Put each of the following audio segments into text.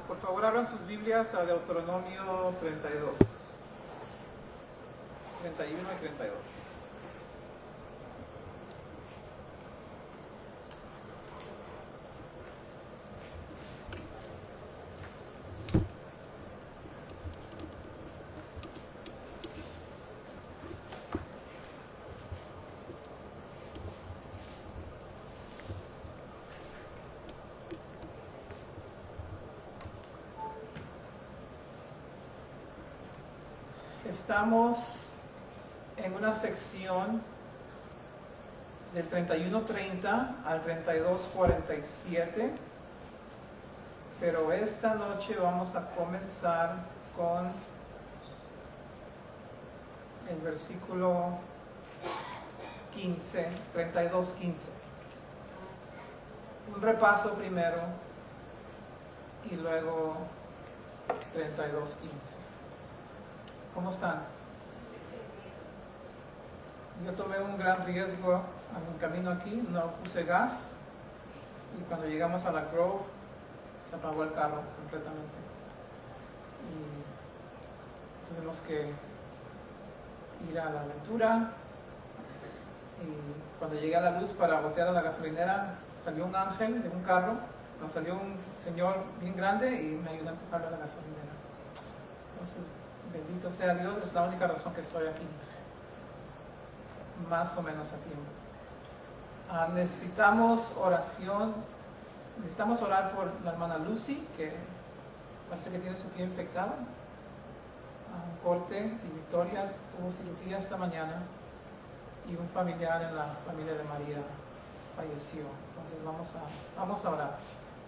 Por favor, abran sus Biblias a Deuteronomio 32, 31 y 32. Estamos en una sección del 31:30 al 32:47, pero esta noche vamos a comenzar con el versículo 15, 32:15. Un repaso primero y luego 32:15. ¿Cómo están? Yo tomé un gran riesgo a mi camino aquí, no puse gas y cuando llegamos a la Grove se apagó el carro completamente y tuvimos que ir a la aventura y cuando llegué a la luz para botear a la gasolinera salió un ángel de un carro, nos salió un señor bien grande y me ayudó a empujarlo a la gasolinera. Entonces, bendito sea Dios, es la única razón que estoy aquí, más o menos a tiempo. Necesitamos oración, necesitamos orar por la hermana Lucy, que parece que tiene su pie infectado. Corte y Victoria tuvo cirugía esta mañana y un familiar en la familia de María falleció. Entonces vamos a orar.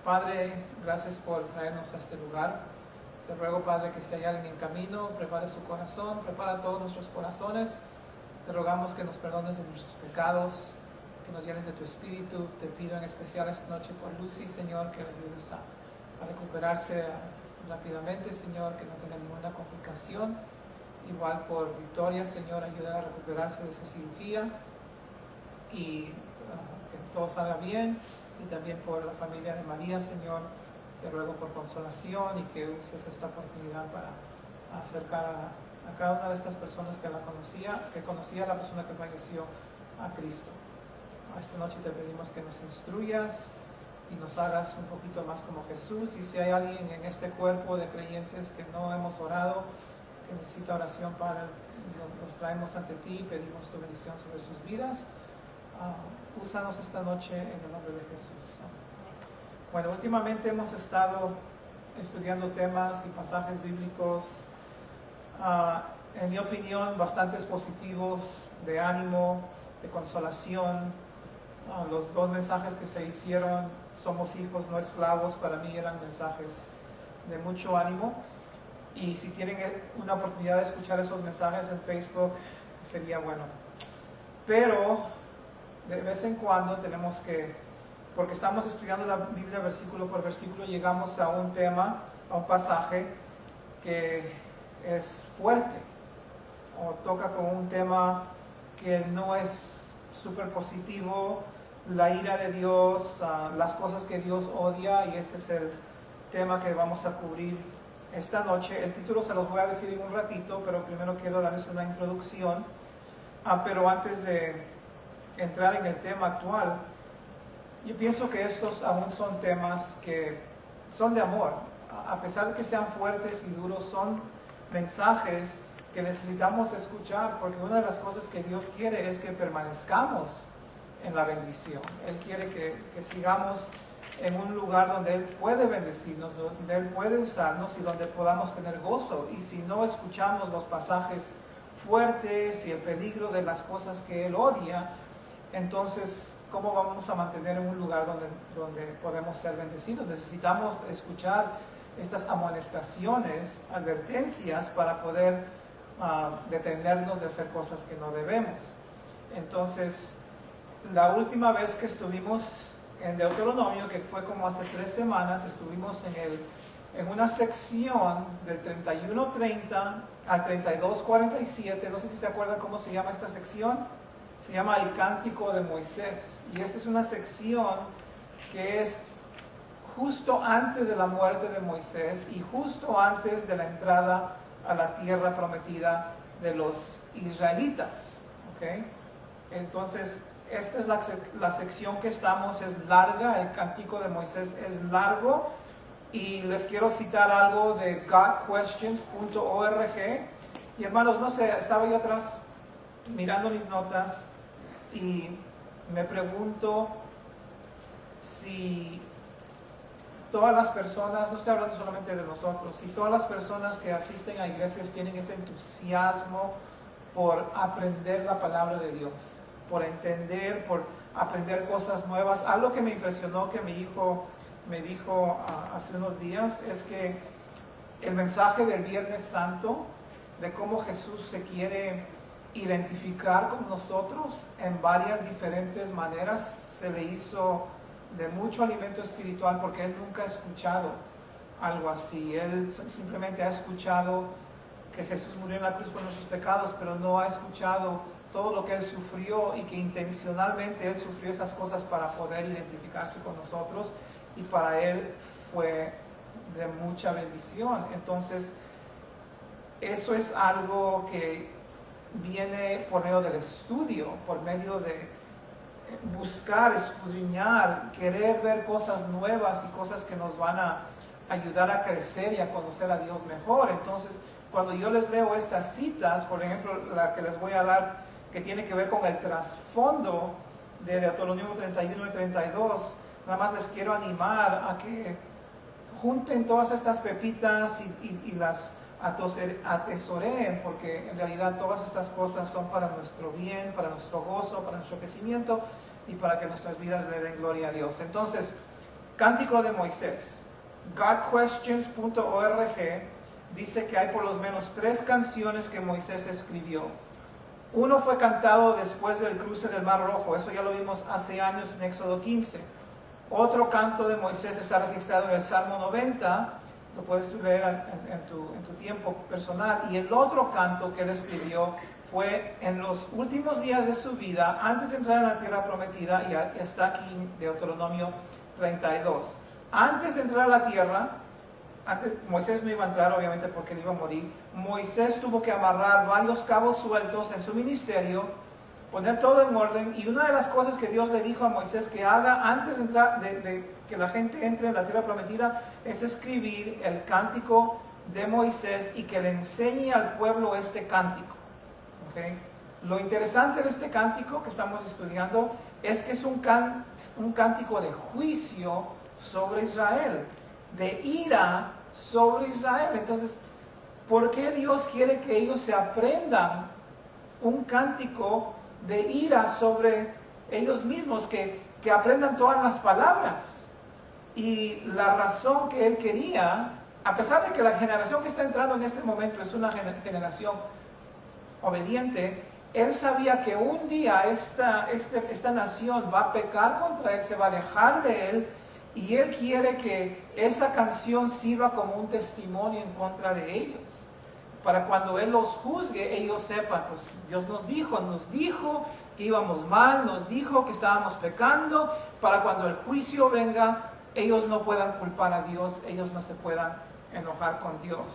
Padre, gracias por traernos a este lugar. Te ruego, Padre, que si hay alguien en camino, prepare su corazón, prepara todos nuestros corazones. Te rogamos que nos perdones de nuestros pecados, que nos llenes de tu espíritu. Te pido en especial esta noche por Lucy, Señor, que le ayudes a recuperarse rápidamente, Señor, que no tenga ninguna complicación. Igual por Victoria, Señor, ayuda a recuperarse de su cirugía y que todo salga bien. Y también por la familia de María, Señor. Te ruego por consolación y que uses esta oportunidad para acercar a cada una de estas personas que conocía a la persona que falleció a Cristo. Esta noche te pedimos que nos instruyas y nos hagas un poquito más como Jesús. Y si hay alguien en este cuerpo de creyentes que no hemos orado, que necesita oración, Padre, los traemos ante ti y pedimos tu bendición sobre sus vidas. Úsanos esta noche en el nombre de Jesús. Bueno, últimamente hemos estado estudiando temas y pasajes bíblicos, en mi opinión, bastantes positivos, de ánimo, de consolación. Los dos mensajes que se hicieron, Somos hijos, no esclavos, para mí eran mensajes de mucho ánimo. Y si tienen una oportunidad de escuchar esos mensajes en Facebook, sería bueno. Pero de vez en cuando tenemos que, porque estamos estudiando la Biblia versículo por versículo, llegamos a un tema, a un pasaje que es fuerte o toca con un tema que no es súper positivo, la ira de Dios, las cosas que Dios odia, y ese es el tema que vamos a cubrir esta noche. El título se los voy a decir en un ratito, pero primero quiero darles una introducción. Pero antes de entrar en el tema actual, yo pienso que estos aún son temas que son de amor. A pesar de que sean fuertes y duros, son mensajes que necesitamos escuchar, porque una de las cosas que Dios quiere es que permanezcamos en la bendición. Él quiere que sigamos en un lugar donde Él puede bendecirnos, donde Él puede usarnos y donde podamos tener gozo. Y si no escuchamos los pasajes fuertes y el peligro de las cosas que Él odia, entonces ¿cómo vamos a mantener en un lugar donde podemos ser bendecidos? Necesitamos escuchar estas amonestaciones, advertencias, para poder detenernos de hacer cosas que no debemos. Entonces, la última vez que estuvimos en Deuteronomio, que fue como hace 3 semanas, estuvimos en una sección del 31:30 al 32:47. No sé si se acuerdan cómo se llama esta sección. Se llama el Cántico de Moisés, y esta es una sección que es justo antes de la muerte de Moisés y justo antes de la entrada a la tierra prometida de los israelitas. ¿Okay? Entonces, esta es la sección que estamos, es larga, el Cántico de Moisés es largo, y les quiero citar algo de godquestions.org. Y hermanos, no sé, estaba yo atrás mirando mis notas y me pregunto si todas las personas, no estoy hablando solamente de nosotros, si todas las personas que asisten a iglesias tienen ese entusiasmo por aprender la palabra de Dios, por entender, por aprender cosas nuevas. Algo que me impresionó que mi hijo me dijo hace unos días es que el mensaje del Viernes Santo, de cómo Jesús se quiere identificar con nosotros en varias diferentes maneras, se le hizo de mucho alimento espiritual, porque él nunca ha escuchado algo así. Él simplemente ha escuchado que Jesús murió en la cruz por nuestros pecados, pero no ha escuchado todo lo que él sufrió y que intencionalmente él sufrió esas cosas para poder identificarse con nosotros, y para él fue de mucha bendición. Entonces, eso es algo que viene por medio del estudio, por medio de buscar, escudriñar, querer ver cosas nuevas y cosas que nos van a ayudar a crecer y a conocer a Dios mejor. Entonces, cuando yo les leo estas citas, por ejemplo, la que les voy a dar, que tiene que ver con el trasfondo de Deuteronomio 31 y 32, nada más les quiero animar a que junten todas estas pepitas y las atesoreen, porque en realidad todas estas cosas son para nuestro bien, para nuestro gozo, para nuestro crecimiento y para que nuestras vidas le den gloria a Dios. Entonces, Cántico de Moisés, godquestions.org dice que hay por lo menos 3 canciones que Moisés escribió. Uno fue cantado después del cruce del Mar Rojo, eso ya lo vimos hace años en Éxodo 15. Otro canto de Moisés está registrado en el Salmo 90, lo puedes leer en tu tiempo personal. Y el otro canto que él escribió fue en los últimos días de su vida, antes de entrar en la tierra prometida, y está aquí en Deuteronomio 32. Antes de entrar a la tierra, Moisés no iba a entrar obviamente porque él iba a morir. Moisés tuvo que amarrar varios cabos sueltos en su ministerio, poner todo en orden, y una de las cosas que Dios le dijo a Moisés que haga antes de entrar, de que la gente entre en la tierra prometida, es escribir el cántico de Moisés y que le enseñe al pueblo este cántico. ¿Okay? Lo interesante de este cántico que estamos estudiando es que es un cántico de juicio sobre Israel, de ira sobre Israel. Entonces, ¿por qué Dios quiere que ellos se aprendan un cántico de ira sobre ellos mismos, que aprendan todas las palabras? Y la razón que él quería, a pesar de que la generación que está entrando en este momento es una generación obediente, él sabía que un día esta nación va a pecar contra él, se va a alejar de él, y él quiere que esa canción sirva como un testimonio en contra de ellos, para cuando él los juzgue, ellos sepan, pues Dios nos dijo que íbamos mal, nos dijo que estábamos pecando, para cuando el juicio venga, ellos no puedan culpar a Dios, ellos no se puedan enojar con Dios.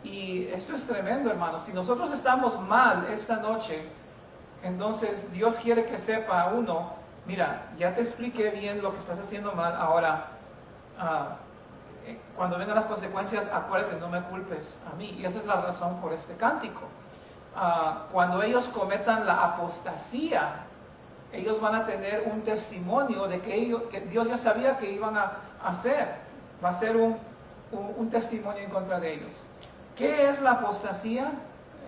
Y esto es tremendo, hermanos. Si nosotros estamos mal esta noche, entonces Dios quiere que sepa uno, mira, ya te expliqué bien lo que estás haciendo mal, ahora cuando vengan las consecuencias, acuérdate, no me culpes a mí. Y esa es la razón por este cántico. Cuando ellos cometan la apostasía, ellos van a tener un testimonio de que Dios ya sabía que iban a hacer. Va a ser un testimonio en contra de ellos. ¿Qué es la apostasía?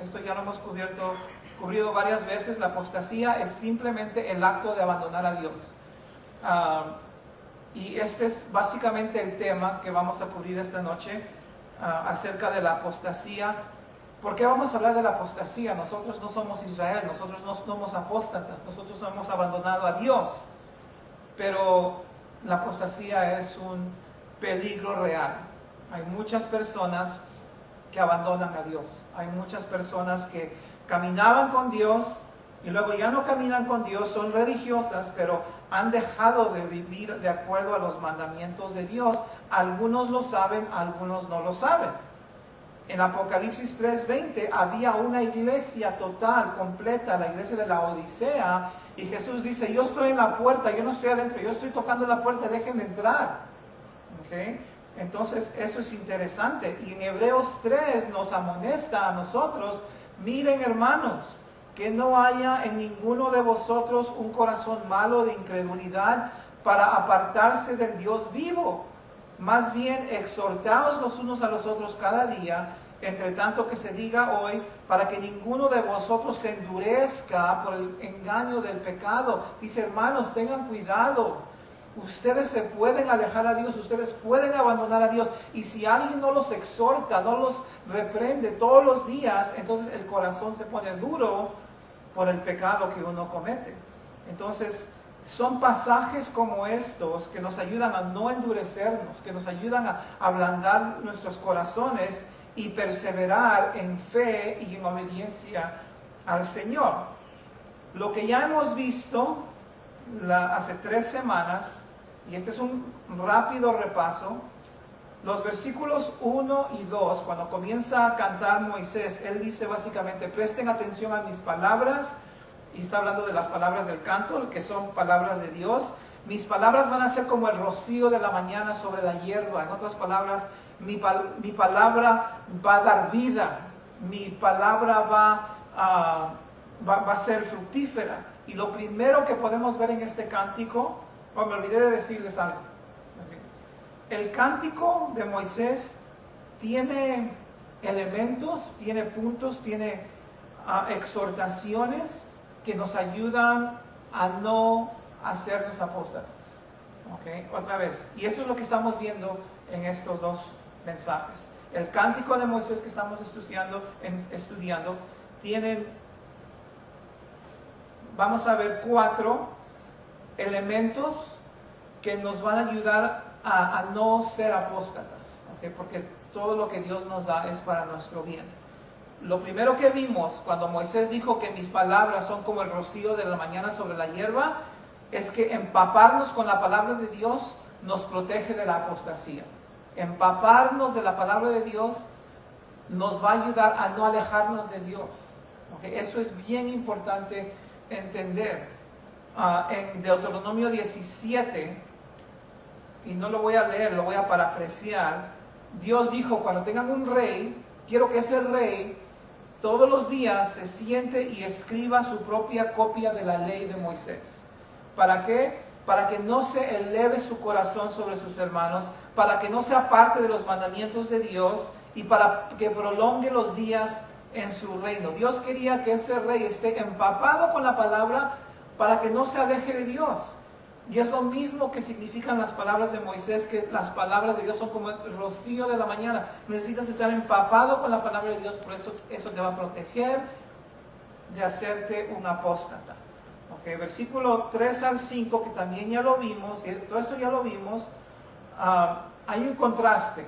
Esto ya lo hemos cubrido varias veces. La apostasía es simplemente el acto de abandonar a Dios. Y este es básicamente el tema que vamos a cubrir esta noche, acerca de la apostasía. ¿Por qué vamos a hablar de la apostasía? Nosotros no somos Israel, nosotros no somos apóstatas, nosotros no hemos abandonado a Dios. Pero la apostasía es un peligro real. Hay muchas personas que abandonan a Dios. Hay muchas personas que caminaban con Dios, y luego ya no caminan con Dios, son religiosas, pero han dejado de vivir de acuerdo a los mandamientos de Dios. Algunos lo saben, algunos no lo saben. En Apocalipsis 3:20 había una iglesia total, completa, la iglesia de la Odisea, y Jesús dice, yo estoy en la puerta, yo no estoy adentro, yo estoy tocando la puerta, déjenme entrar. ¿Okay? Entonces eso es interesante, y en Hebreos 3 nos amonesta a nosotros, miren hermanos, que no haya en ninguno de vosotros un corazón malo de incredulidad para apartarse del Dios vivo. Más bien exhortaos los unos a los otros cada día, entre tanto que se diga hoy, para que ninguno de vosotros se endurezca por el engaño del pecado. Dice, hermanos, tengan cuidado. Ustedes se pueden alejar a Dios, ustedes pueden abandonar a Dios. Y si alguien no los exhorta, no los reprende todos los días, entonces el corazón se pone duro por el pecado que uno comete. Entonces, son pasajes como estos que nos ayudan a no endurecernos, que nos ayudan a ablandar nuestros corazones y perseverar en fe y en obediencia al Señor. Lo que ya hemos visto hace 3 semanas, y este es un rápido repaso, los versículos 1 y 2, cuando comienza a cantar Moisés, él dice básicamente, presten atención a mis palabras, y está hablando de las palabras del canto, que son palabras de Dios. Mis palabras van a ser como el rocío de la mañana sobre la hierba. En otras palabras, mi palabra va a dar vida, mi palabra va a ser fructífera. Y lo primero que podemos ver en este cántico, me olvidé de decirles algo. El cántico de Moisés tiene elementos, tiene puntos, tiene exhortaciones que nos ayudan a no hacernos apóstatas. ¿Okay? Otra vez, y eso es lo que estamos viendo en estos 2 mensajes. El cántico de Moisés que estamos estudiando tienen, vamos a ver 4 elementos que nos van a ayudar a no ser apóstatas, ¿okay? Porque todo lo que Dios nos da es para nuestro bien. Lo primero que vimos cuando Moisés dijo que mis palabras son como el rocío de la mañana sobre la hierba, es que empaparnos con la palabra de Dios nos protege de la apostasía. Empaparnos de la palabra de Dios nos va a ayudar a no alejarnos de Dios. ¿Okay? Eso es bien importante entender. En Deuteronomio 17, y no lo voy a leer, lo voy a parafrasear, Dios dijo, cuando tengan un rey, quiero que ese rey todos los días se siente y escriba su propia copia de la ley de Moisés. ¿Para qué? Para que no se eleve su corazón sobre sus hermanos, para que no se aparte de los mandamientos de Dios y para que prolongue los días en su reino. Dios quería que ese rey esté empapado con la palabra para que no se aleje de Dios. Y es lo mismo que significan las palabras de Moisés, que las palabras de Dios son como el rocío de la mañana. Necesitas estar empapado con la palabra de Dios, por eso te va a proteger de hacerte un apóstata. Okay, versículo 3 al 5, que también ya lo vimos, y todo esto ya lo vimos, hay un contraste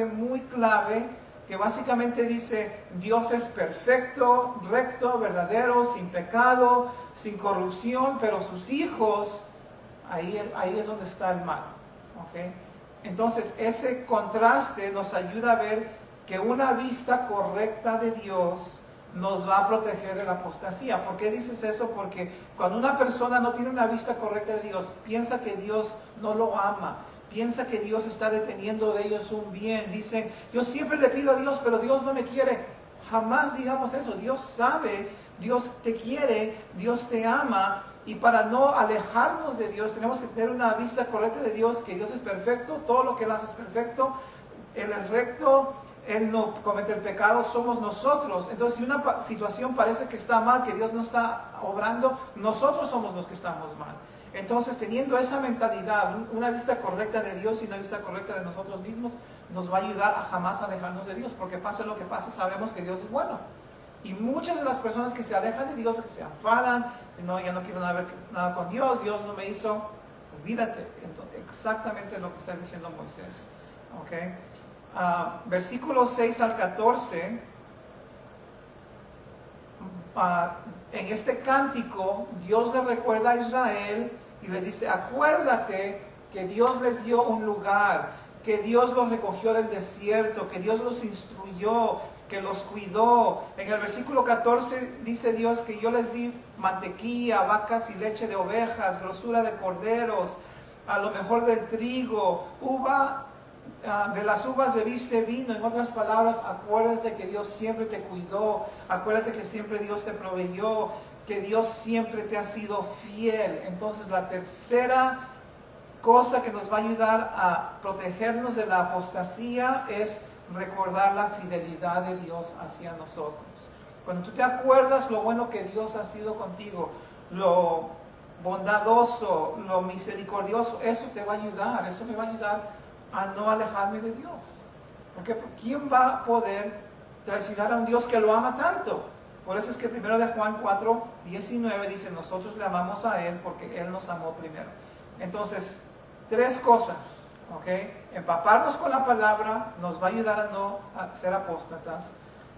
muy clave que básicamente dice, Dios es perfecto, recto, verdadero, sin pecado, sin corrupción, pero sus hijos, ahí es donde está el mal. ¿Okay? Entonces, ese contraste nos ayuda a ver que una vista correcta de Dios nos va a proteger de la apostasía. ¿Por qué dices eso? Porque cuando una persona no tiene una vista correcta de Dios, piensa que Dios no lo ama, piensa que Dios está deteniendo de ellos un bien. Dicen, yo siempre le pido a Dios, pero Dios no me quiere. Jamás digamos eso. Dios sabe, Dios te quiere, Dios te ama. Y para no alejarnos de Dios, tenemos que tener una vista correcta de Dios, que Dios es perfecto, todo lo que Él hace es perfecto. Él es recto, Él no comete el pecado, somos nosotros. Entonces, si una situación parece que está mal, que Dios no está obrando, nosotros somos los que estamos mal. Entonces, teniendo esa mentalidad, una vista correcta de Dios y una vista correcta de nosotros mismos, nos va a ayudar a jamás alejarnos de Dios, porque pase lo que pase, sabemos que Dios es bueno. Y muchas de las personas que se alejan de Dios, que se enfadan, si no, ya no quiero nada con Dios, Dios no me hizo, olvídate. Entonces, exactamente lo que está diciendo Moisés. ¿Okay? Versículos 6 al 14, en este cántico, Dios le recuerda a Israel y les dice, acuérdate que Dios les dio un lugar, que Dios los recogió del desierto, que Dios los instruyó, que los cuidó. En el versículo 14 dice Dios que yo les di mantequilla, vacas y leche de ovejas, grosura de corderos, a lo mejor del trigo, de las uvas bebiste vino. En otras palabras, acuérdate que Dios siempre te cuidó, acuérdate que siempre Dios te proveyó, que Dios siempre te ha sido fiel. Entonces la tercera cosa que nos va a ayudar a protegernos de la apostasía es recordar la fidelidad de Dios hacia nosotros. Cuando tú te acuerdas lo bueno que Dios ha sido contigo, lo bondadoso, lo misericordioso, eso te va a ayudar, eso me va a ayudar a no alejarme de Dios. Porque ¿quién va a poder traicionar a un Dios que lo ama tanto? Por eso es que 1 de Juan 4:19 dice, nosotros le amamos a Él porque Él nos amó primero. Entonces, tres cosas, ¿ok? Empaparnos con la palabra nos va a ayudar a no ser apóstatas.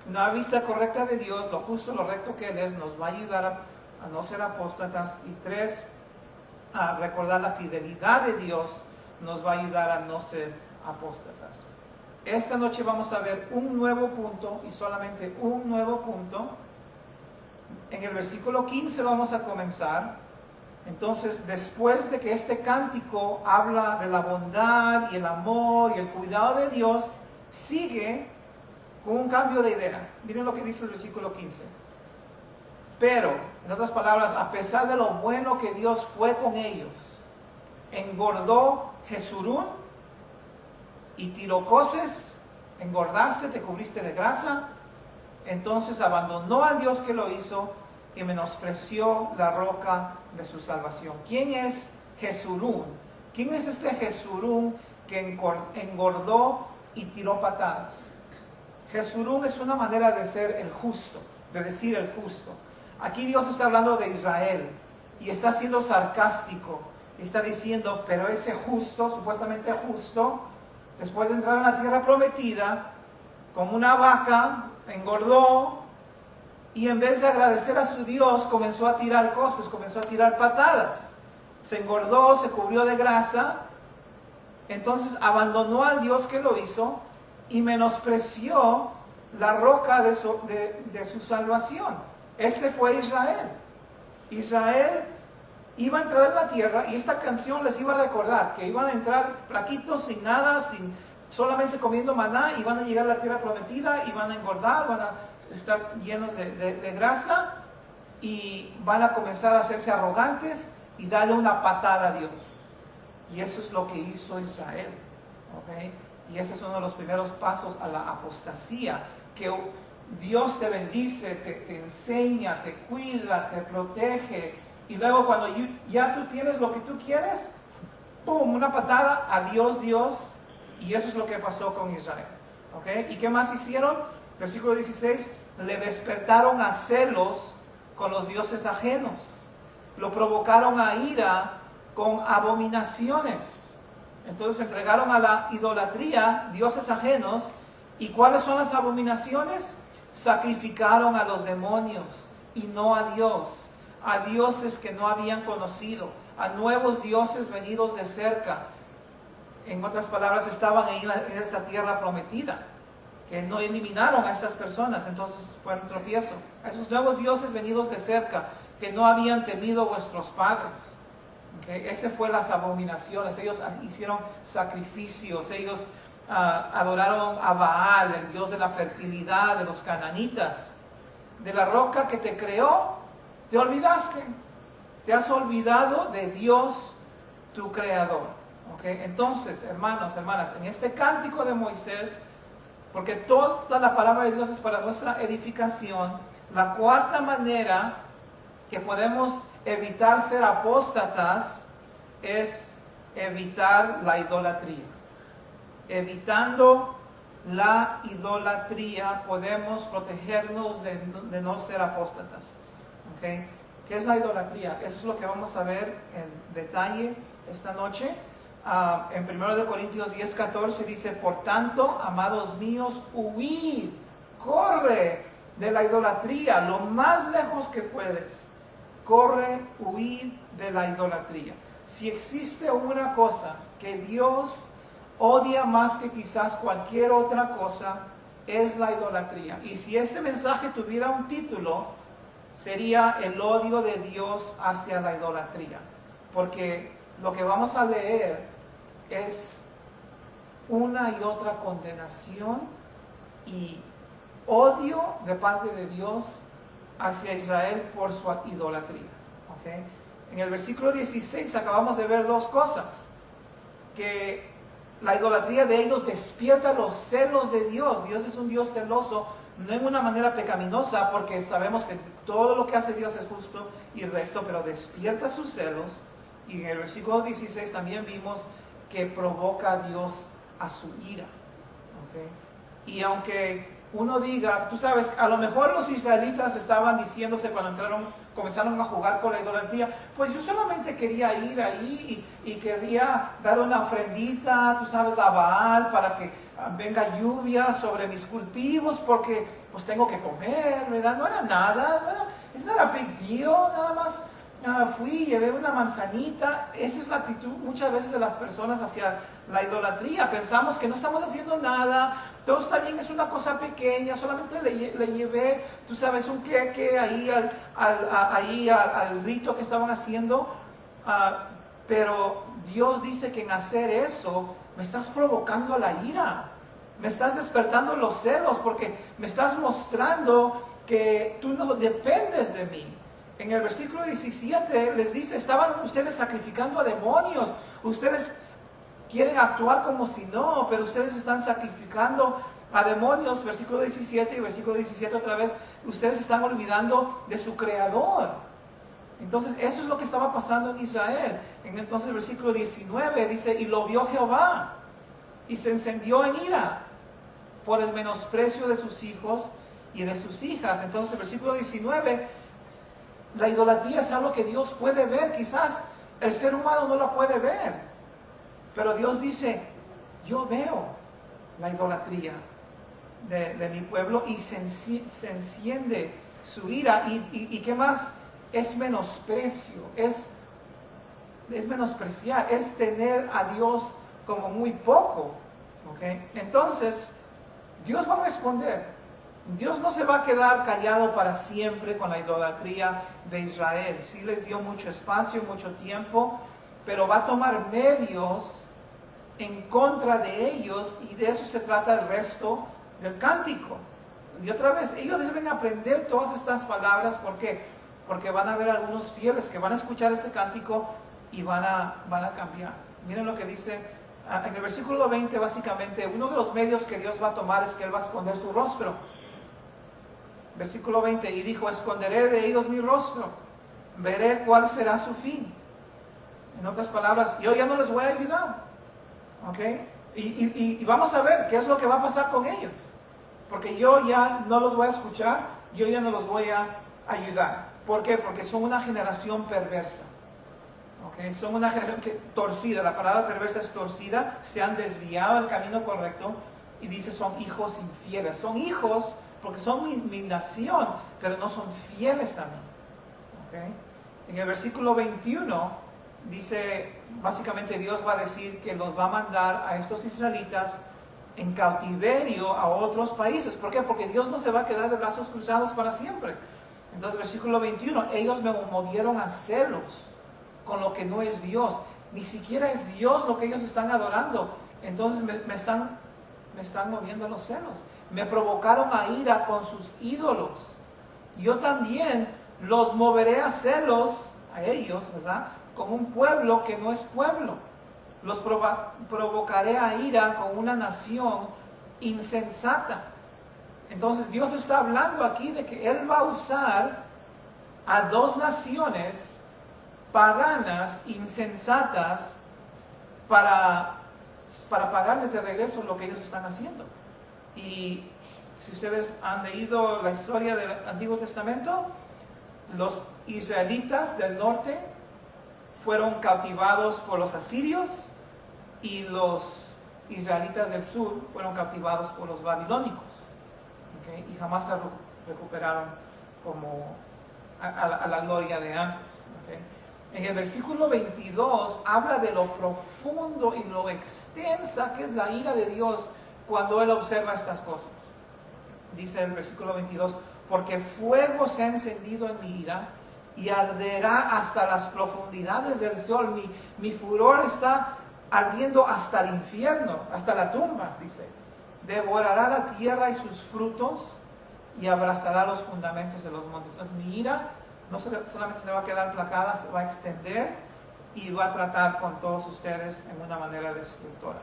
Una vista correcta de Dios, lo justo, lo recto que Él es, nos va a ayudar a no ser apóstatas. Y tres, a recordar la fidelidad de Dios nos va a ayudar a no ser apóstatas. Esta noche vamos a ver un nuevo punto y solamente un nuevo punto. En el versículo 15 vamos a comenzar. Entonces, después de que este cántico habla de la bondad y el amor y el cuidado de Dios, sigue con un cambio de idea. Miren lo que dice el versículo 15. Pero, en otras palabras, a pesar de lo bueno que Dios fue con ellos, engordó Jesurún y Tirocoses, engordaste, te cubriste de grasa, entonces abandonó al Dios que lo hizo y menospreció la roca de su salvación. ¿Quién es Jesurún? ¿Quién es este Jesurún que engordó y tiró patadas? Jesurún es una manera de ser el justo, de decir el justo. Aquí Dios está hablando de Israel y está siendo sarcástico. Está diciendo, pero ese justo, supuestamente justo, después de entrar en la tierra prometida, como una vaca, engordó y en vez de agradecer a su Dios, comenzó a tirar cosas, comenzó a tirar patadas. Se engordó, se cubrió de grasa, entonces abandonó al Dios que lo hizo y menospreció la roca de su salvación. Ese fue Israel. Israel iba a entrar en la tierra y esta canción les iba a recordar que iban a entrar flaquitos, sin nada, solamente comiendo maná, y van a llegar a la tierra prometida y van a engordar, van a estar llenos de grasa y van a comenzar a hacerse arrogantes y darle una patada a Dios. Y eso es lo que hizo Israel, ¿okay? Y ese es uno de los primeros pasos a la apostasía, que Dios te bendice, te enseña, te cuida, te protege, y luego cuando ya tú tienes lo que tú quieres, ¡pum!, una patada, adiós Dios. Y eso es lo que pasó con Israel, ¿okay? ¿Y qué más hicieron? Versículo 16, le despertaron a celos con los dioses ajenos, lo provocaron a ira con abominaciones. Entonces entregaron a la idolatría dioses ajenos. ¿Y cuáles son las abominaciones? Sacrificaron a los demonios y no a Dios, a dioses que no habían conocido, a nuevos dioses venidos de cerca. En otras palabras, estaban ahí en esa tierra prometida, que no eliminaron a estas personas, entonces fue un tropiezo. A esos nuevos dioses venidos de cerca, que no habían temido vuestros padres. ¿Okay? Ese fue las abominaciones. Ellos hicieron sacrificios, ellos adoraron a Baal, el dios de la fertilidad de los cananitas. De la roca que te creó, te olvidaste. Te has olvidado de Dios, tu creador. ¿Okay? Entonces, hermanos, hermanas, en este cántico de Moisés, porque toda la palabra de Dios es para nuestra edificación, la cuarta manera que podemos evitar ser apóstatas es evitar la idolatría. Evitando la idolatría podemos protegernos de no ser apóstatas. ¿Okay? ¿Qué es la idolatría? Eso es lo que vamos a ver en detalle esta noche. En 1 Corintios 10:14 dice, por tanto, amados míos, huid, corre de la idolatría, lo más lejos que puedes. Corre, huir de la idolatría. Si existe una cosa que Dios odia más que quizás cualquier otra cosa, es la idolatría. Y si este mensaje tuviera un título, sería el odio de Dios hacia la idolatría. Porque lo que vamos a leer es una y otra condenación y odio de parte de Dios hacia Israel por su idolatría. ¿Okay? En el versículo 16 acabamos de ver dos cosas. Que la idolatría de ellos despierta los celos de Dios. Dios es un Dios celoso, no en una manera pecaminosa, porque sabemos que todo lo que hace Dios es justo y recto, pero despierta sus celos. Y en el versículo 16 también vimos que provoca a Dios a su ira. ¿Okay? Y aunque uno diga, tú sabes, a lo mejor los israelitas estaban diciéndose cuando comenzaron a jugar con la idolatría, pues yo solamente quería ir ahí y quería dar una ofrendita, tú sabes, a Baal para que venga lluvia sobre mis cultivos porque pues tengo que comer, ¿verdad? No era nada, it's not a big deal, nada más fui, llevé una manzanita. Esa es la actitud muchas veces de las personas hacia la idolatría. Pensamos que no estamos haciendo nada, todo está bien, es una cosa pequeña, solamente le llevé, tú sabes, un queque ahí al rito que estaban haciendo. Pero Dios dice que en hacer eso me estás provocando la ira, me estás despertando los celos, porque me estás mostrando que tú no dependes de mí. En el versículo 17 les dice, estaban ustedes sacrificando a demonios, ustedes quieren actuar como si no, pero ustedes están sacrificando a demonios, versículo 17 y versículo 17 otra vez, ustedes están olvidando de su creador. Entonces eso es lo que estaba pasando en Israel. Entonces el versículo 19 dice, y lo vio Jehová, y se encendió en ira por el menosprecio de sus hijos y de sus hijas. Entonces el versículo 19, la idolatría es algo que Dios puede ver, quizás el ser humano no la puede ver, pero Dios dice, yo veo la idolatría de mi pueblo y se enciende su ira. ¿Y qué más? Es menosprecio, es menospreciar, es tener a Dios como muy poco. ¿Okay? Entonces, Dios va a responder. Dios no se va a quedar callado para siempre con la idolatría de Israel. Sí les dio mucho espacio, mucho tiempo, pero va a tomar medios en contra de ellos, y de eso se trata el resto del cántico. Y otra vez, ellos deben aprender todas estas palabras. ¿Por qué? Porque van a haber algunos fieles que van a escuchar este cántico y van a cambiar. Miren lo que dice en el versículo 20, básicamente, uno de los medios que Dios va a tomar es que Él va a esconder su rostro. Versículo 20, y dijo, esconderé de ellos mi rostro, veré cuál será su fin. En otras palabras, yo ya no les voy a ayudar. ¿Ok? Y vamos a ver qué es lo que va a pasar con ellos. Porque yo ya no los voy a escuchar, yo ya no los voy a ayudar. ¿Por qué? Porque son una generación perversa. ¿Okay? Son una generación torcida, la palabra perversa es torcida, se han desviado del camino correcto, y dice son hijos infieles. Son hijos porque son mi nación, pero no son fieles a mí. ¿Okay? En el versículo 21 dice, básicamente Dios va a decir que los va a mandar a estos israelitas en cautiverio a otros países. ¿Por qué? Porque Dios no se va a quedar de brazos cruzados para siempre. Entonces, versículo 21, ellos me movieron a celos con lo que no es Dios. Ni siquiera es Dios lo que ellos están adorando. Entonces me están moviendo los celos. Me provocaron a ira con sus ídolos. Yo también los moveré a celos, a ellos, ¿verdad? Con un pueblo que no es pueblo. Los provocaré a ira con una nación insensata. Entonces Dios está hablando aquí de que Él va a usar a dos naciones paganas, insensatas, para pagarles de regreso lo que ellos están haciendo. Y si ustedes han leído la historia del Antiguo Testamento, los israelitas del norte fueron cautivados por los asirios, y los israelitas del sur fueron cautivados por los babilónicos. ¿Okay? Y jamás recuperaron como a la gloria de antes. ¿Okay? En el versículo 22 habla de lo profundo y lo extensa que es la ira de Dios cuando Él observa estas cosas. Dice el versículo 22, porque fuego se ha encendido en mi ira y arderá hasta las profundidades del sol. Mi furor está ardiendo hasta el infierno, hasta la tumba, dice. Devorará la tierra y sus frutos y abrazará los fundamentos de los montes. Entonces, mi ira no solamente se va a quedar placada, se va a extender y va a tratar con todos ustedes en una manera destructora.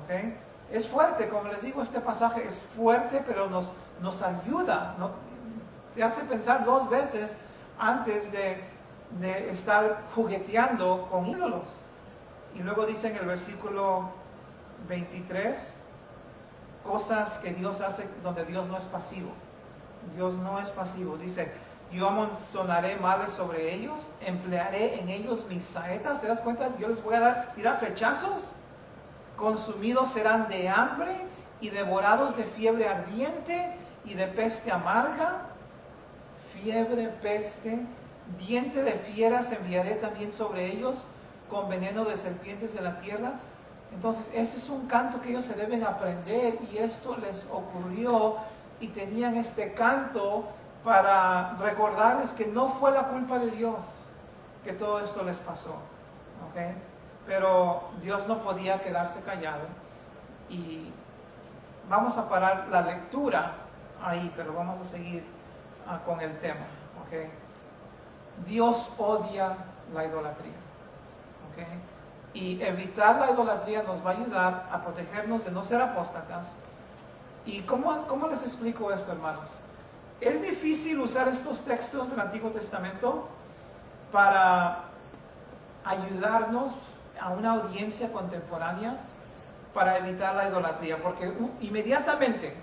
¿Okay? Es fuerte, como les digo, este pasaje es fuerte, pero nos ayuda, ¿no? Te hace pensar 2 veces antes de estar jugueteando con ídolos. Y luego dice en el versículo 23, cosas que Dios hace donde Dios no es pasivo. Dios no es pasivo. Dice, yo amontonaré males sobre ellos, emplearé en ellos mis saetas. ¿Te das cuenta? Yo les voy a tirar flechazos. Consumidos serán de hambre y devorados de fiebre ardiente y de peste amarga. Fiebre, peste, diente de fieras enviaré también sobre ellos, con veneno de serpientes de la tierra. Entonces, ese es un canto que ellos se deben aprender, y esto les ocurrió, y tenían este canto para recordarles que no fue la culpa de Dios que todo esto les pasó. ¿Okay? Pero Dios no podía quedarse callado, y vamos a parar la lectura ahí, pero vamos a seguir con el tema. ¿Okay? Dios odia la idolatría. ¿Okay? Y evitar la idolatría nos va a ayudar a protegernos de no ser apóstatas. ¿Y cómo les explico esto, hermanos? Es difícil usar estos textos del Antiguo Testamento para ayudarnos a una audiencia contemporánea para evitar la idolatría, porque inmediatamente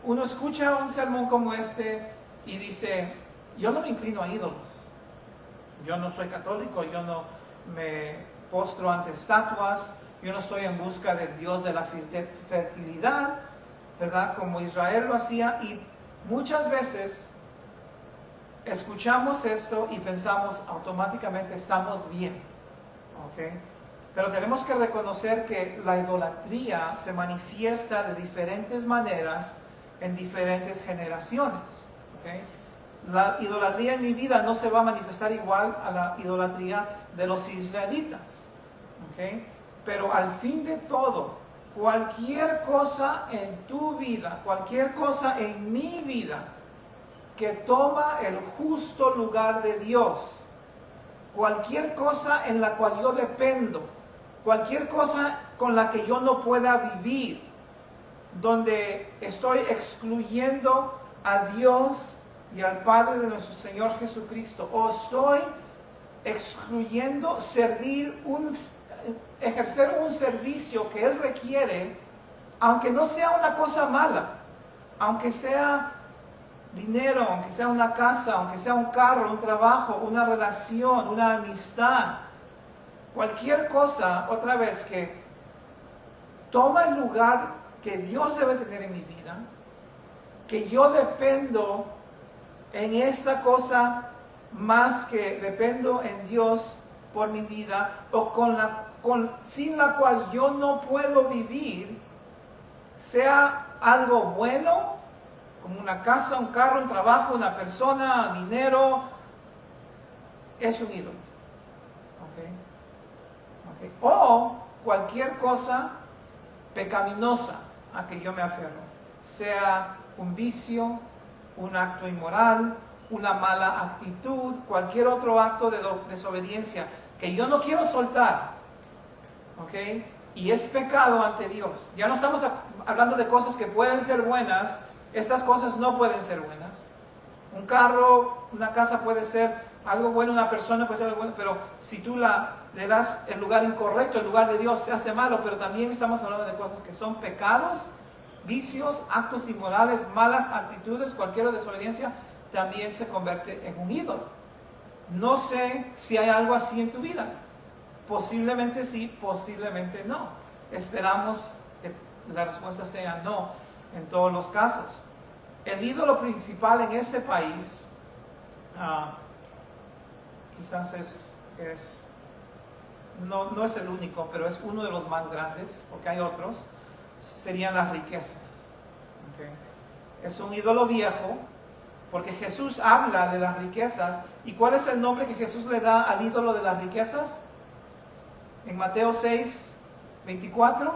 uno escucha un sermón como este y dice, yo no me inclino a ídolos, yo no soy católico, yo no me postro ante estatuas, yo no estoy en busca del Dios de la fertilidad, ¿verdad? Como Israel lo hacía. Y muchas veces escuchamos esto y pensamos automáticamente estamos bien. ¿Okay? Pero tenemos que reconocer que la idolatría se manifiesta de diferentes maneras en diferentes generaciones. ¿Okay? La idolatría en mi vida no se va a manifestar igual a la idolatría de los israelitas. ¿Okay? Pero al fin de todo, cualquier cosa en tu vida, cualquier cosa en mi vida que toma el justo lugar de Dios, cualquier cosa en la cual yo dependo, cualquier cosa con la que yo no pueda vivir, donde estoy excluyendo a Dios y al Padre de nuestro Señor Jesucristo, o estoy excluyendo ejercer un servicio que Él requiere, aunque no sea una cosa mala, aunque sea dinero, aunque sea una casa, aunque sea un carro, un trabajo, una relación, una amistad, cualquier cosa, otra vez, que toma el lugar que Dios debe tener en mi vida, que yo dependo en esta cosa más que dependo en Dios por mi vida, o sin la cual yo no puedo vivir, sea algo bueno, como una casa, un carro, un trabajo, una persona, dinero, es un ídolo. ¿Okay? O cualquier cosa pecaminosa a que yo me aferro, sea un vicio, un acto inmoral, una mala actitud, cualquier otro acto de desobediencia que yo no quiero soltar. ¿Okay? Y es pecado ante Dios. Ya no estamos hablando de cosas que pueden ser buenas. Estas cosas no pueden ser buenas. Un carro, una casa puede ser algo bueno, una persona puede ser algo bueno, pero si tú le das el lugar incorrecto, el lugar de Dios, se hace malo. Pero también estamos hablando de cosas que son pecados, vicios, actos inmorales, malas actitudes, cualquier desobediencia también se convierte en un ídolo. No sé si hay algo así en tu vida. Posiblemente sí, posiblemente no. Esperamos que la respuesta sea no en todos los casos. El ídolo principal en este país, quizás no es el único, pero es uno de los más grandes, porque hay otros, serían las riquezas. ¿Okay? Es un ídolo viejo, porque Jesús habla de las riquezas. ¿Y cuál es el nombre que Jesús le da al ídolo de las riquezas? En Mateo 6, 24,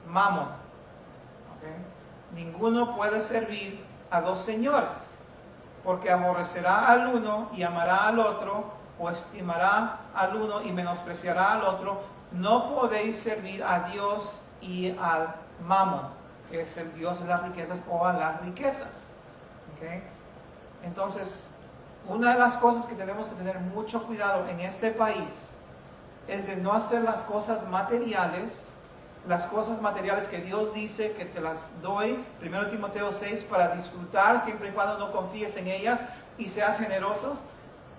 Mamón. ¿Okay? Ninguno puede servir a dos señores, porque aborrecerá al uno y amará al otro, o estimará al uno y menospreciará al otro. No podéis servir a Dios y al Mamón, que es el Dios de las riquezas, o a las riquezas. ¿Okay? Entonces, una de las cosas que tenemos que tener mucho cuidado en este país es de no hacer las cosas materiales que Dios dice que te las doy, 1 Timoteo 6, para disfrutar, siempre y cuando no confíes en ellas y seas generosos.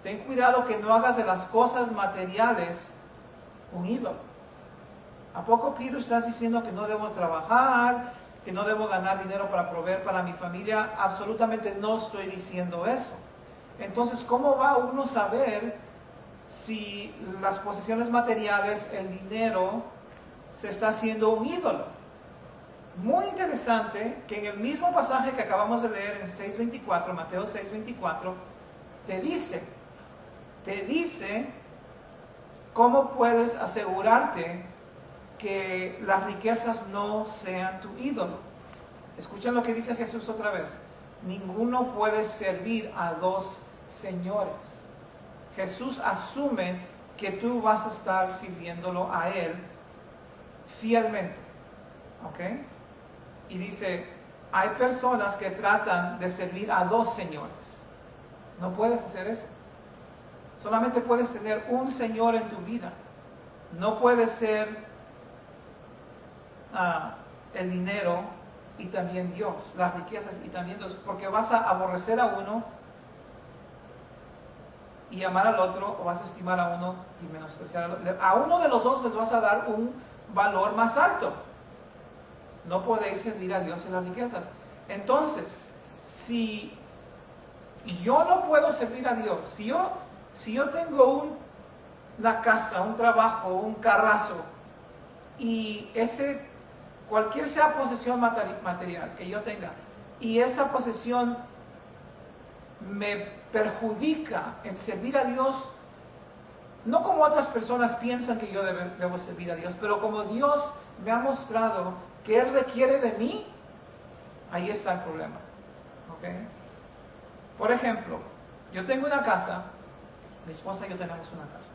Ten cuidado que no hagas de las cosas materiales un ídolo. ¿A poco, Peter, estás diciendo que no debo trabajar, que no debo ganar dinero para proveer para mi familia? Absolutamente no estoy diciendo eso. Entonces, ¿cómo va uno a saber si las posesiones materiales, el dinero, se está haciendo un ídolo? Muy interesante que en el mismo pasaje que acabamos de leer en 6:24, Mateo 6:24, te dice cómo puedes asegurarte que las riquezas no sean tu ídolo. Escuchen lo que dice Jesús otra vez. Ninguno puede servir a dos señores. Jesús asume que tú vas a estar sirviéndolo a Él fielmente. ¿Ok? Y dice, hay personas que tratan de servir a dos señores. No puedes hacer eso. Solamente puedes tener un Señor en tu vida. No puedes ser el dinero y también Dios, las riquezas y también Dios, porque vas a aborrecer a uno y amar al otro, o vas a estimar a uno y menospreciar al otro. A uno de los dos les vas a dar un valor más alto. No podéis servir a Dios en las riquezas. Entonces, si yo no puedo servir a Dios, si yo tengo una casa, un trabajo, un carrazo, y cualquier sea posesión material que yo tenga, y esa posesión me perjudica en servir a Dios, no como otras personas piensan que yo debo servir a Dios, pero como Dios me ha mostrado que Él requiere de mí, ahí está el problema. ¿Okay? Por ejemplo, yo tengo una casa, mi esposa y yo tenemos una casa,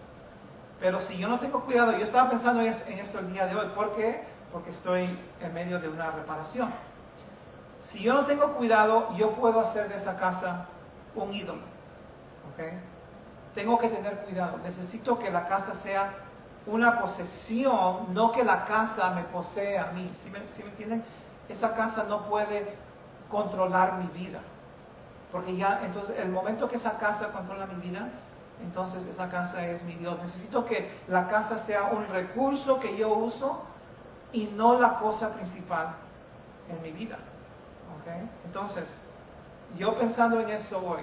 pero si yo no tengo cuidado, yo estaba pensando en esto el día de hoy, ¿por qué? Porque estoy en medio de una reparación. Si yo no tengo cuidado, yo puedo hacer de esa casa un ídolo. ¿Okay? Tengo que tener cuidado. Necesito que la casa sea una posesión, no que la casa me posea a mí. ¿Sí me entienden? Esa casa no puede controlar mi vida. Porque ya, entonces, el momento que esa casa controla mi vida, entonces esa casa es mi Dios. Necesito que la casa sea un recurso que yo uso y no la cosa principal en mi vida. ¿Okay? Entonces, yo pensando en esto hoy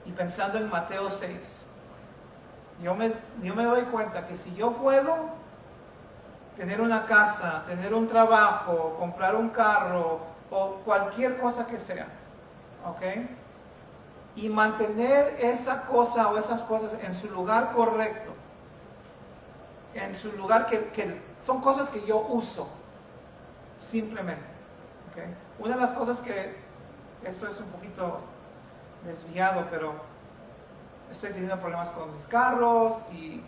y pensando en Mateo 6, yo me doy cuenta que si yo puedo tener una casa, tener un trabajo, comprar un carro o cualquier cosa que sea, ¿ok? Y mantener esa cosa o esas cosas en su lugar correcto, en su lugar que son cosas que yo uso, simplemente. ¿Okay? Una de las cosas esto es un poquito desviado, pero estoy teniendo problemas con mis carros y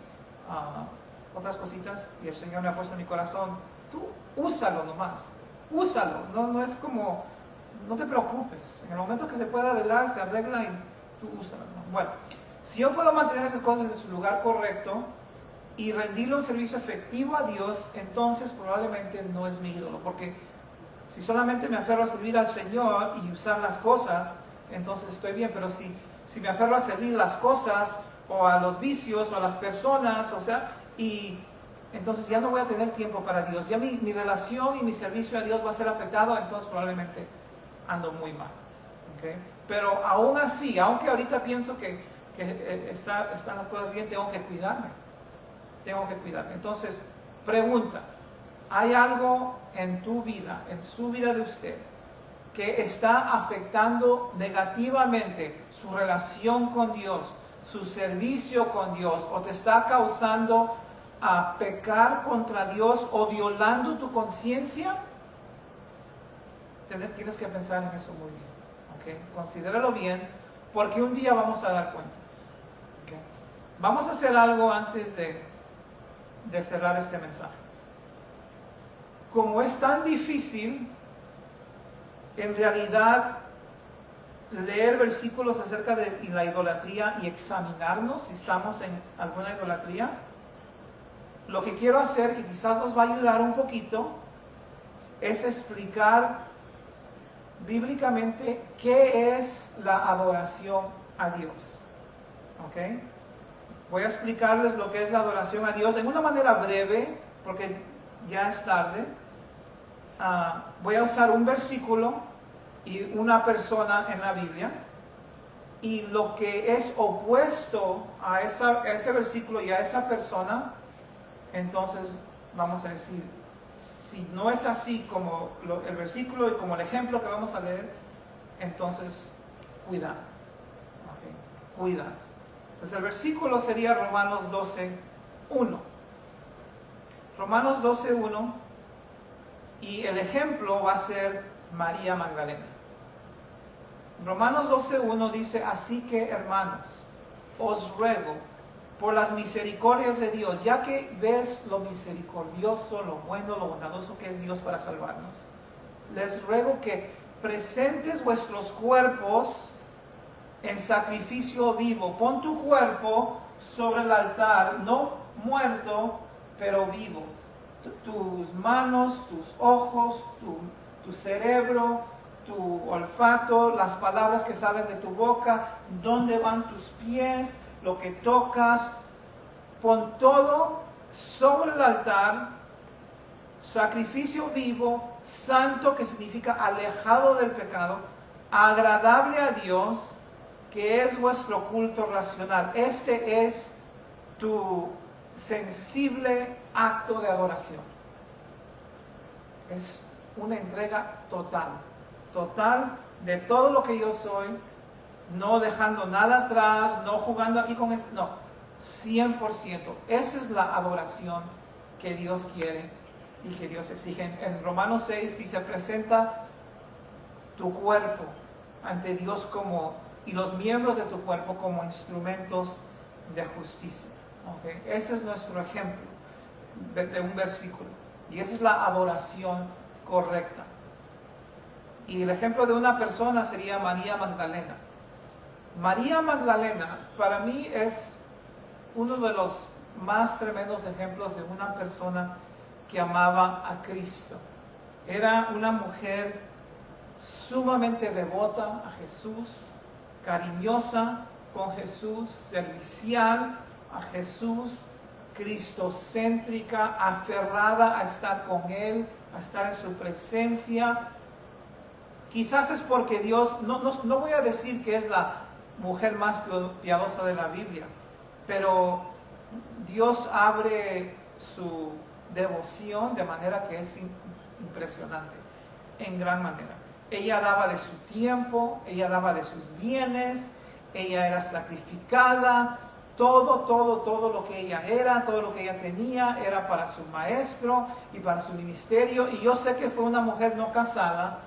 otras cositas, y el Señor me ha puesto en mi corazón, tú úsalo nomás, úsalo, no es como, no te preocupes, en el momento que se pueda arreglar, se arregla y tú úsalo, ¿no? Bueno, si yo puedo mantener esas cosas en su lugar correcto y rendirle un servicio efectivo a Dios, entonces probablemente no es mi ídolo, porque si solamente me aferro a servir al Señor y usar las cosas, entonces estoy bien, pero si me aferro a servir las cosas o a los vicios o a las personas, o sea, y entonces ya no voy a tener tiempo para Dios, ya mi relación y mi servicio a Dios va a ser afectado, entonces probablemente ando muy mal. ¿Okay? Pero aún así, aunque ahorita pienso que están las cosas bien, tengo que cuidarme. Tengo que cuidarme. Entonces, pregunta, ¿hay algo en tu vida, en su vida de usted, que está afectando negativamente su relación con Dios, su servicio con Dios, o te está causando a pecar contra Dios o violando tu conciencia? Tienes que pensar en eso muy bien. ¿Okay? Considéralo bien, porque un día vamos a dar cuentas. ¿Okay? Vamos a hacer algo antes de cerrar este mensaje. Como es tan difícil, en realidad, leer versículos acerca de la idolatría y examinarnos si estamos en alguna idolatría, lo que quiero hacer, que quizás nos va a ayudar un poquito, es explicar bíblicamente qué es la adoración a Dios. ¿Ok? Voy a explicarles lo que es la adoración a Dios en una manera breve, porque ya es tarde. Voy a usar un versículo y una persona en la Biblia, y lo que es opuesto a ese versículo y a esa persona, entonces vamos a decir, si no es así como el versículo y como el ejemplo que vamos a leer, entonces cuidado. ¿Okay? Cuidado. Pues el versículo sería Romanos 12:1. Romanos 12:1, y el ejemplo va a ser María Magdalena. Romanos 12:1 dice: así que, hermanos, os ruego por las misericordias de Dios, ya que ves lo misericordioso, lo bueno, lo bondadoso que es Dios para salvarnos, les ruego que presentes vuestros cuerpos en sacrificio vivo. Pon tu cuerpo sobre el altar, no muerto, pero vivo. Tus manos, tus ojos, tu cerebro, tu olfato, las palabras que salen de tu boca, dónde van tus pies, lo que tocas, pon todo sobre el altar, sacrificio vivo, santo, que significa alejado del pecado, agradable a Dios, que es vuestro culto racional. Este es tu sensible acto de adoración. Es una entrega total de todo lo que yo soy, no dejando nada atrás, no jugando aquí con esto, no, 100%. Esa es la adoración que Dios quiere y que Dios exige. En Romanos 6 dice: presenta tu cuerpo ante Dios y los miembros de tu cuerpo como instrumentos de justicia. ¿Okay? Ese es nuestro ejemplo de un versículo, y esa es la adoración correcta. Y el ejemplo de una persona sería María Magdalena. María Magdalena para mí es uno de los más tremendos ejemplos de una persona que amaba a Cristo. Era una mujer sumamente devota a Jesús, cariñosa con Jesús, servicial a Jesús, cristocéntrica, aferrada a estar con Él, a estar en su presencia. Quizás es porque Dios, no voy a decir que es la mujer más piadosa de la Biblia, pero Dios abre su devoción de manera que es impresionante, en gran manera. Ella daba de su tiempo, ella daba de sus bienes, ella era sacrificada, todo lo que ella era, todo lo que ella tenía, era para su maestro y para su ministerio. Y yo sé que fue una mujer no casada,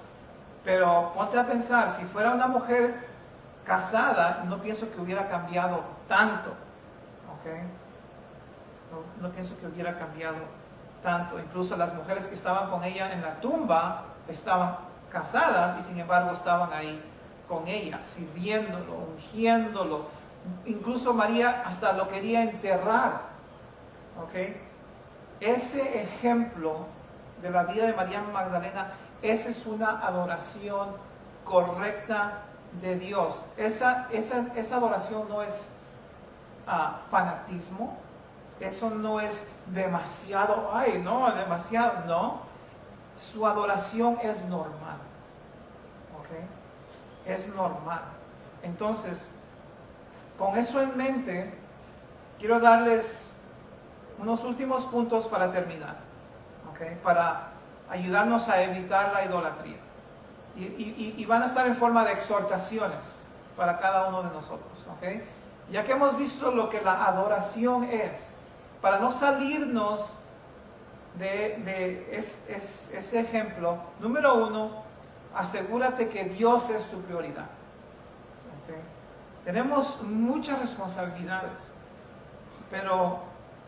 pero ponte a pensar, si fuera una mujer casada, no pienso que hubiera cambiado tanto. ¿Okay? No pienso que hubiera cambiado tanto. Incluso las mujeres que estaban con ella en la tumba estaban casadas y sin embargo estaban ahí con ella, sirviéndolo, ungiéndolo. Incluso María hasta lo quería enterrar. ¿Okay? Ese ejemplo de la vida de María Magdalena, esa es una adoración correcta de Dios. Esa adoración no es fanatismo, eso no es demasiado, demasiado, no. Su adoración es normal. ¿Ok? Es normal. Entonces, con eso en mente, quiero darles unos últimos puntos para terminar, para ayudarnos a evitar la idolatría. Y van a estar en forma de exhortaciones para cada uno de nosotros. Ya que hemos visto lo que la adoración es, para no salirnos de ese ejemplo, número 1, asegúrate que Dios es tu prioridad. Tenemos muchas responsabilidades, pero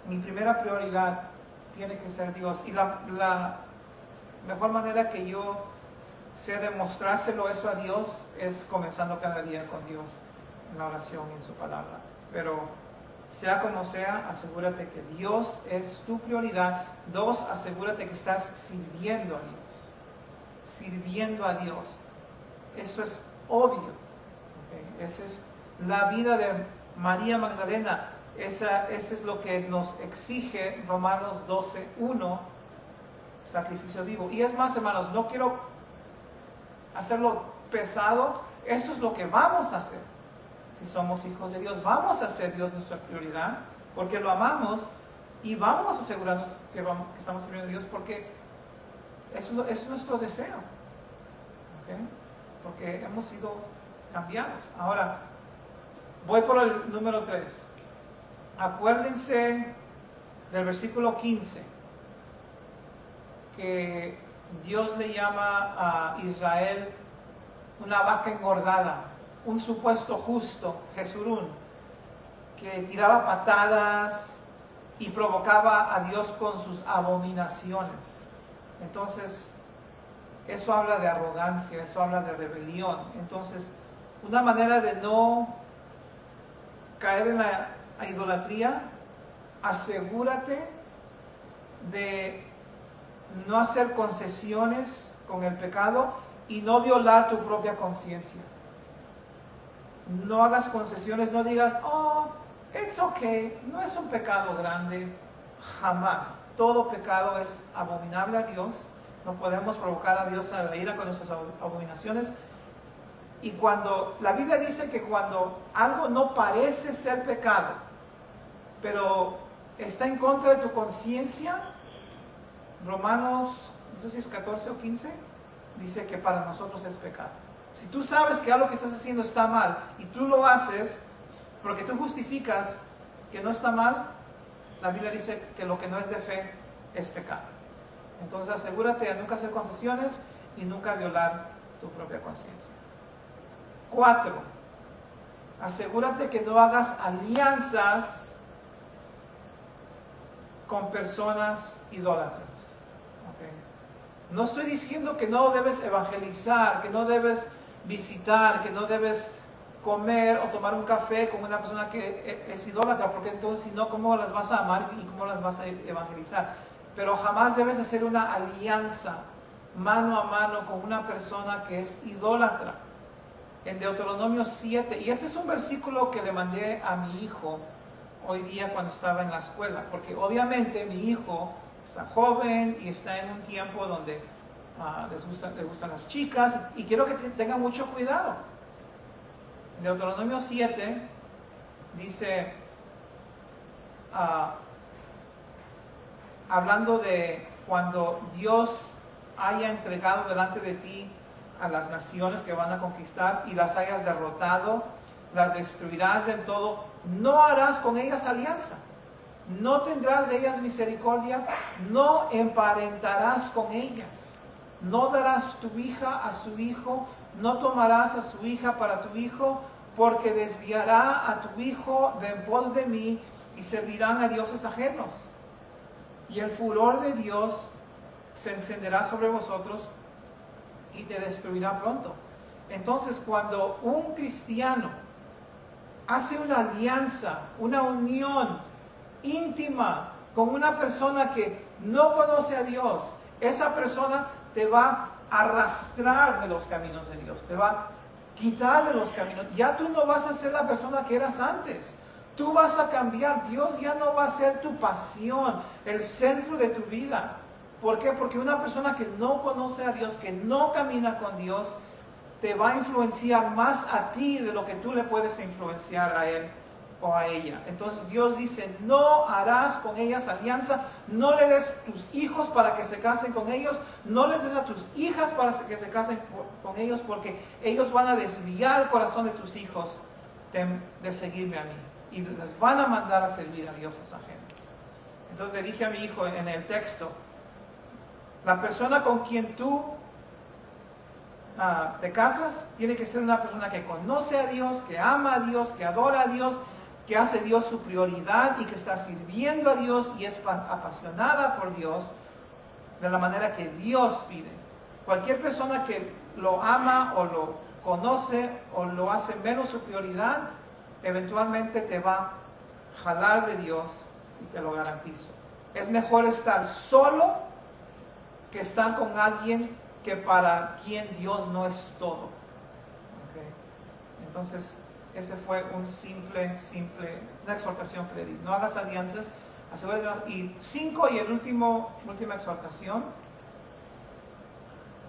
mi primera prioridad tiene que ser Dios. Y la mejor manera que yo sé demostrárselo eso a Dios es comenzando cada día con Dios en la oración y en su palabra. Pero sea como sea, asegúrate que Dios es tu prioridad. 2, asegúrate que estás sirviendo a Dios. Sirviendo a Dios. Eso es obvio. Esa es la vida de María Magdalena. Esa es lo que nos exige Romanos 12:1, sacrificio vivo. Y es más, hermanos, no quiero hacerlo pesado. Eso es lo que vamos a hacer. Si somos hijos de Dios, vamos a hacer Dios nuestra prioridad, porque lo amamos, y vamos a asegurarnos que estamos sirviendo a Dios, porque eso es nuestro deseo. Porque hemos sido cambiados. Ahora, voy por el número 3. Acuérdense del versículo 15, que Dios le llama a Israel una vaca engordada, un supuesto justo, Jesurún, que tiraba patadas y provocaba a Dios con sus abominaciones. Entonces, eso habla de arrogancia, eso habla de rebelión. Entonces, una manera de no caer en la idolatría, asegúrate de no hacer concesiones con el pecado y no violar tu propia conciencia. No hagas concesiones, no digas, oh, it's okay, no es un pecado grande. Jamás. Todo pecado es abominable a Dios. No podemos provocar a Dios a la ira con nuestras abominaciones. Y cuando la Biblia dice que cuando algo no parece ser pecado, pero está en contra de tu conciencia, Romanos, no sé si es 14 o 15, dice que para nosotros es pecado. Si tú sabes que algo que estás haciendo está mal y tú lo haces porque tú justificas que no está mal, la Biblia dice que lo que no es de fe es pecado. Entonces asegúrate de nunca hacer concesiones y nunca violar tu propia conciencia. 4, asegúrate que no hagas alianzas con personas idólatras. No estoy diciendo que no debes evangelizar, que no debes visitar, que no debes comer o tomar un café con una persona que es idólatra, porque entonces si no, ¿cómo las vas a amar y cómo las vas a evangelizar? Pero jamás debes hacer una alianza mano a mano con una persona que es idólatra. En Deuteronomio 7, y ese es un versículo que le mandé a mi hijo hoy día cuando estaba en la escuela, porque obviamente mi hijo está joven y está en un tiempo donde le gustan las chicas, y quiero que tenga mucho cuidado. En Deuteronomio 7 dice, hablando de cuando Dios haya entregado delante de ti a las naciones que van a conquistar y las hayas derrotado, las destruirás del todo, no harás con ellas alianza, no tendrás de ellas misericordia, no emparentarás con ellas, no darás tu hija a su hijo, no tomarás a su hija para tu hijo, porque desviará a tu hijo de en pos de mí y servirán a dioses ajenos. Y el furor de Dios se encenderá sobre vosotros y te destruirá pronto. Entonces, cuando un cristiano hace una alianza, una unión íntima con una persona que no conoce a Dios, esa persona te va a arrastrar de los caminos de Dios, te va a quitar de los caminos. Ya tú no vas a ser la persona que eras antes. Tú vas a cambiar. Dios ya no va a ser tu pasión, el centro de tu vida. ¿Por qué? Porque una persona que no conoce a Dios, que no camina con Dios, te va a influenciar más a ti de lo que tú le puedes influenciar a él o a ella. Entonces Dios dice, no harás con ellas alianza, no le des tus hijos para que se casen con ellos, no les des a tus hijas para que se casen con ellos, porque ellos van a desviar el corazón de tus hijos de seguirme a mí, y les van a mandar a servir a dioses ajenos. Entonces le dije a mi hijo en el texto, la persona con quien tú te casas tiene que ser una persona que conoce a Dios, que ama a Dios, que adora a Dios, que hace a Dios su prioridad y que está sirviendo a Dios y es apasionada por Dios de la manera que Dios pide. Cualquier persona que lo ama o lo conoce o lo hace menos su prioridad, eventualmente te va a jalar de Dios, y te lo garantizo. Es mejor estar solo que estar con alguien que para quien Dios no es todo. ¿Okay? Entonces, ese fue una exhortación que le di. No hagas alianzas. Y 5, y última exhortación,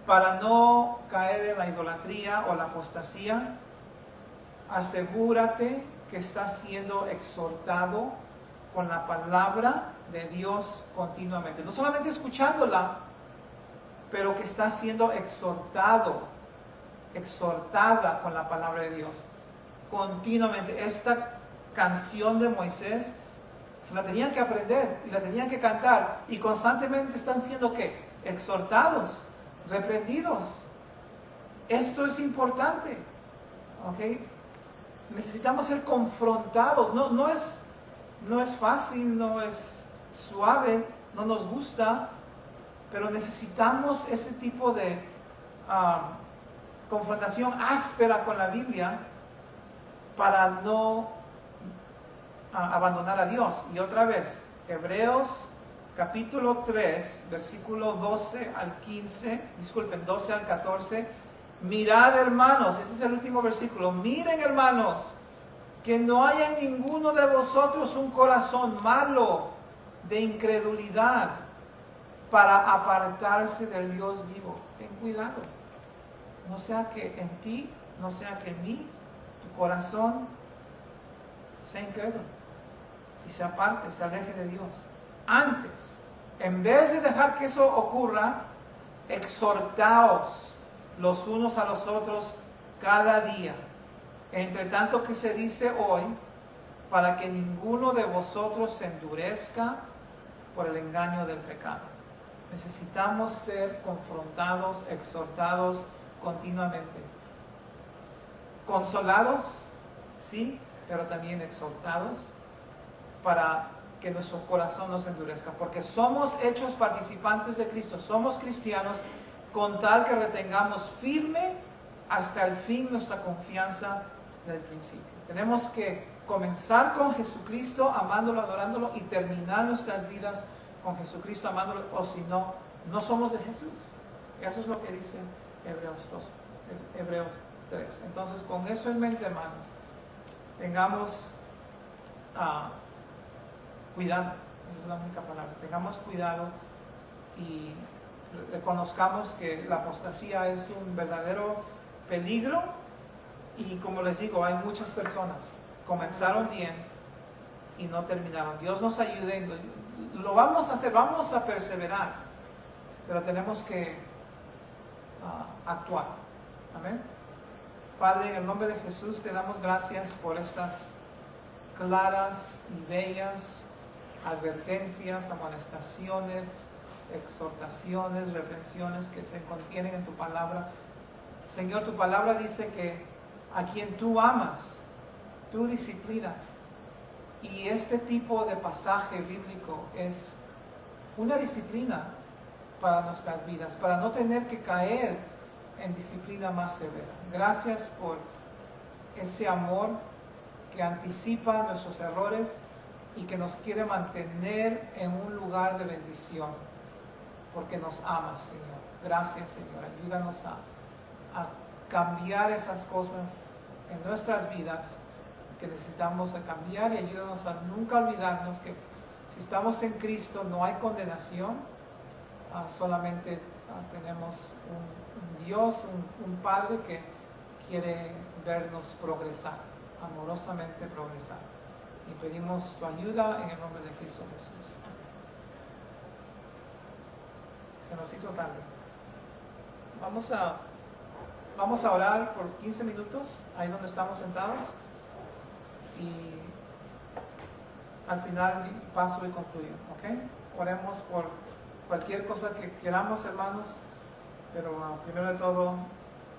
para no caer en la idolatría o la apostasía, asegúrate que estás siendo exhortado con la palabra de Dios continuamente. No solamente escuchándola, pero que estás siendo exhortada con la palabra de Dios continuamente. Esta canción de Moisés se la tenían que aprender y la tenían que cantar, y constantemente están siendo ¿qué? Exhortados, reprendidos. Esto es importante, ¿ok? Necesitamos ser confrontados. No es fácil, no es suave, no nos gusta, pero necesitamos ese tipo de confrontación áspera con la Biblia para no abandonar a Dios. Y otra vez, Hebreos capítulo 3, versículo 12 al 14. Mirad, hermanos, este es el último versículo. Miren, hermanos, que no haya en ninguno de vosotros un corazón malo de incredulidad para apartarse del Dios vivo. Ten cuidado. No sea que en ti, no sea que en mí, tu corazón sea incrédulo y se aparte, se aleje de Dios. Antes, en vez de dejar que eso ocurra, exhortaos los unos a los otros cada día, entre tanto que se dice hoy, para que ninguno de vosotros se endurezca por el engaño del pecado. Necesitamos ser confrontados, exhortados continuamente. Consolados, sí, pero también exhortados para que nuestro corazón no se endurezca, porque somos hechos participantes de Cristo, somos cristianos con tal que retengamos firme hasta el fin nuestra confianza del principio. Tenemos que comenzar con Jesucristo, amándolo, adorándolo, y terminar nuestras vidas con Jesucristo, amándolo, o si no, no somos de Jesús. Eso es lo que dice Hebreos 3. Entonces, con eso en mente, hermanos, tengamos cuidado. Esa es la única palabra. Tengamos cuidado y reconozcamos que la apostasía es un verdadero peligro, y como les digo, hay muchas personas comenzaron bien y no terminaron. Dios nos ayude, lo vamos a hacer, vamos a perseverar, pero tenemos que actuar. Amén. Padre, en el nombre de Jesús te damos gracias por estas claras y bellas advertencias, amonestaciones, exhortaciones, reprensiones que se contienen en tu palabra. Señor, tu palabra dice que a quien tú amas, tú disciplinas. Y este tipo de pasaje bíblico es una disciplina para nuestras vidas, para no tener que caer en disciplina más severa. Gracias por ese amor que anticipa nuestros errores y que nos quiere mantener en un lugar de bendición, porque nos amas, Señor. Gracias, Señor. Ayúdanos a cambiar esas cosas en nuestras vidas que necesitamos cambiar, y ayúdanos a nunca olvidarnos que si estamos en Cristo no hay condenación, solamente tenemos un Dios, un Padre que quiere vernos progresar, amorosamente progresar. Y pedimos tu ayuda en el nombre de Cristo Jesús. Se nos hizo tarde. Vamos a orar por 15 minutos, ahí donde estamos sentados. Y al final paso y concluyo, ¿ok? Oremos por cualquier cosa que queramos, hermanos, pero primero de todo,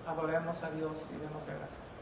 adoremos a Dios y démosle gracias.